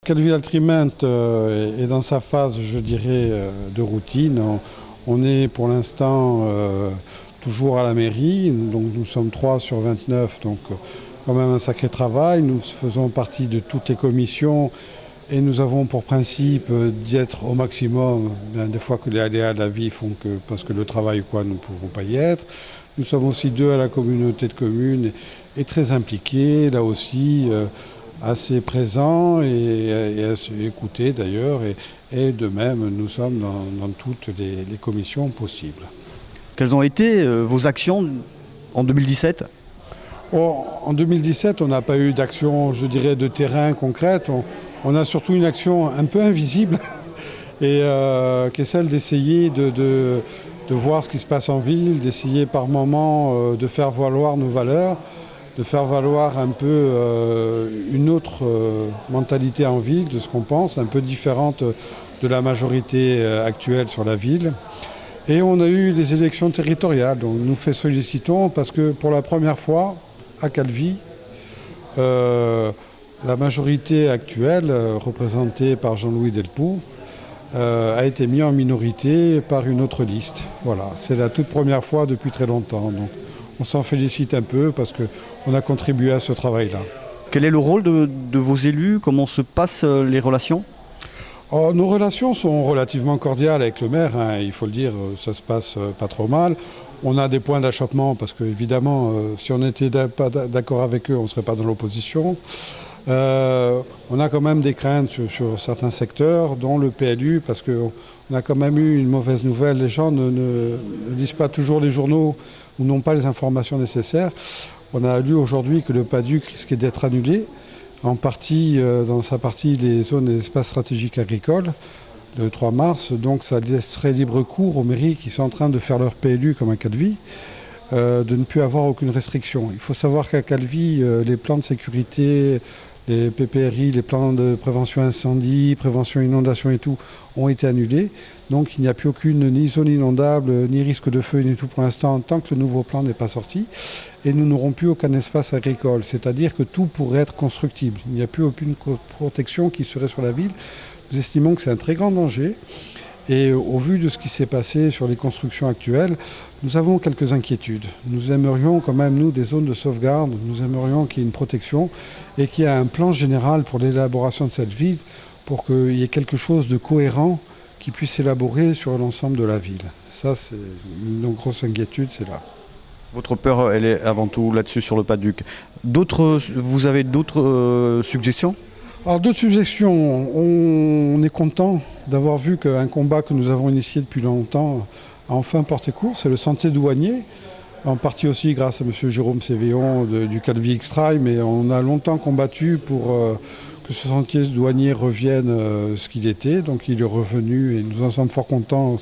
Calvi-Altriment est dans sa phase, je dirais, de routine. On est pour l'instant toujours à la mairie, donc nous sommes 3 sur 29, donc quand même un sacré travail. Nous faisons partie de toutes les commissions et nous avons pour principe d'y être au maximum. Des fois que les aléas de la vie font que, parce que le travail ou quoi, nous ne pouvons pas y être. Nous sommes aussi 2 à la communauté de communes et très impliqués, là aussi, assez présents et assez écoutés d'ailleurs. Et de même, nous sommes dans toutes les commissions possibles. Quelles ont été vos actions en 2017 ? En 2017, on n'a pas eu d'action, je dirais, de terrain concrète. On a surtout une action un peu invisible et qui est celle d'essayer de voir ce qui se passe en ville, d'essayer par moments de faire valoir nos valeurs, de faire valoir un peu une autre mentalité en ville, de ce qu'on pense, un peu différente de la majorité actuelle sur la ville. Et on a eu les élections territoriales, donc nous félicitons parce que pour la première fois à Calvi, la majorité actuelle, représentée par Jean-Louis Delpoux, a été mise en minorité par une autre liste. Voilà, c'est la toute première fois depuis très longtemps. Donc on s'en félicite un peu parce qu'on a contribué à ce travail-là. Quel est le rôle de vos élus ? Comment se passent les relations ? Nos relations sont relativement cordiales avec le maire, hein, il faut le dire, ça se passe pas trop mal. On a des points d'achoppement parce qu'évidemment, si on n'était pas d'accord avec eux, on ne serait pas dans l'opposition. On a quand même des craintes sur certains secteurs, dont le PLU, parce qu'on a quand même eu une mauvaise nouvelle. Les gens ne lisent pas toujours les journaux ou n'ont pas les informations nécessaires. On a lu aujourd'hui que le PADUC risquait d'être annulé, en partie, dans sa partie, les zones des espaces stratégiques agricoles, le 3 mars. Donc ça laisserait libre cours aux mairies qui sont en train de faire leur PLU comme un Calvi, de ne plus avoir aucune restriction. Il faut savoir qu'à Calvi, les plans de sécurité, les PPRI, les plans de prévention incendie, prévention inondation et tout, ont été annulés. Donc il n'y a plus aucune ni zone inondable, ni risque de feu, ni tout pour l'instant, tant que le nouveau plan n'est pas sorti. Et nous n'aurons plus aucun espace agricole, c'est-à-dire que tout pourrait être constructible. Il n'y a plus aucune protection qui serait sur la ville. Nous estimons que c'est un très grand danger. Et au vu de ce qui s'est passé sur les constructions actuelles, nous avons quelques inquiétudes. Nous aimerions quand même, nous, des zones de sauvegarde, nous aimerions qu'il y ait une protection et qu'il y ait un plan général pour l'élaboration de cette ville pour qu'il y ait quelque chose de cohérent qui puisse s'élaborer sur l'ensemble de la ville. Ça, c'est nos grosses inquiétudes, c'est là. Votre peur, elle est avant tout là-dessus sur le PADUC. Vous avez d'autres suggestions ? Alors d'autres suggestions, on est content d'avoir vu qu'un combat que nous avons initié depuis longtemps a enfin porté cours, c'est le sentier douanier, en partie aussi grâce à M. Jérôme Sévéon du Calvi Extrail, mais on a longtemps combattu pour que ce sentier douanier revienne ce qu'il était, donc il est revenu et nous en sommes fort contents,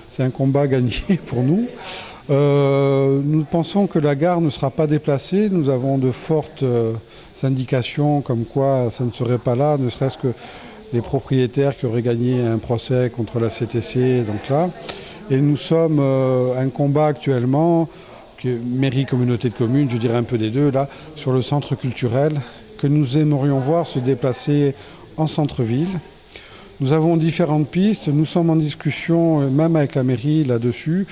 c'est un combat gagné pour nous. Nous pensons que la gare ne sera pas déplacée. Nous avons de fortes indications comme quoi ça ne serait pas là, ne serait-ce que les propriétaires qui auraient gagné un procès contre la CTC. Donc là. Et nous sommes un combat actuellement, mairie, communauté de communes, je dirais un peu des deux, là, sur le centre culturel, que nous aimerions voir se déplacer en centre-ville. Nous avons différentes pistes. Nous sommes en discussion, même avec la mairie, là-dessus.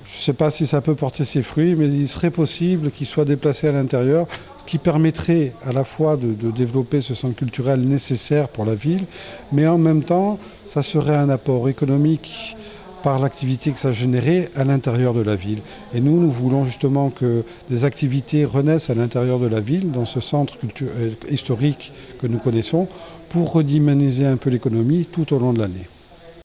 Je ne sais pas si ça peut porter ses fruits, mais il serait possible qu'il soit déplacé à l'intérieur, ce qui permettrait à la fois de développer ce centre culturel nécessaire pour la ville, mais en même temps, ça serait un apport économique par l'activité que ça générait à l'intérieur de la ville. Et nous voulons justement que des activités renaissent à l'intérieur de la ville, dans ce centre historique que nous connaissons, pour redynamiser un peu l'économie tout au long de l'année.